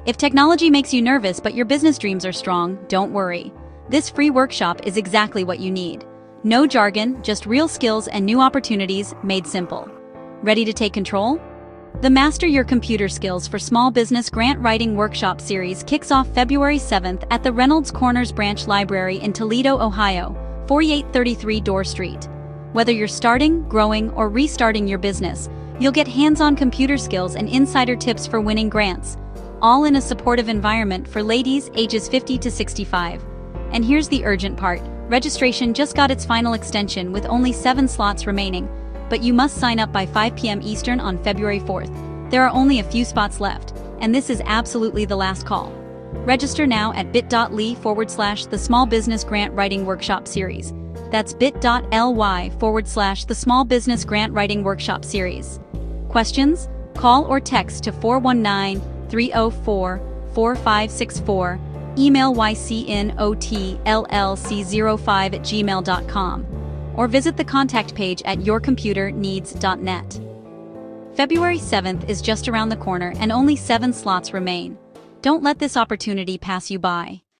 If technology makes you nervous but your business dreams are strong, don't worry. This free workshop is exactly what you need. No jargon, just real skills and new opportunities made simple. Ready to take control? The Master Your Computer Skills for Small Business Grant Writing Workshop series kicks off February 7th at the Reynolds Corners Branch Library in Toledo, Ohio, 4833 Dorr Street. Whether you're starting, growing, or restarting your business, you'll get hands-on computer skills and insider tips for winning grants, all in a supportive environment for ladies ages 50 to 65. And here's the urgent part. Registration just got its final extension with only 7 slots remaining, but you must sign up by 5 p.m. Eastern on February 4th. There are only a few spots left, and this is absolutely the last call. Register now at bit.ly/the Small Business Grant Writing Workshop Series. That's bit.ly/the Small Business Grant Writing Workshop Series. Questions? Call or text to 419-304-4564, email ycnotllc05@gmail.com, or visit the contact page at yourcomputerneeds.net. February 7th is just around the corner and only 7 slots remain. Don't let this opportunity pass you by.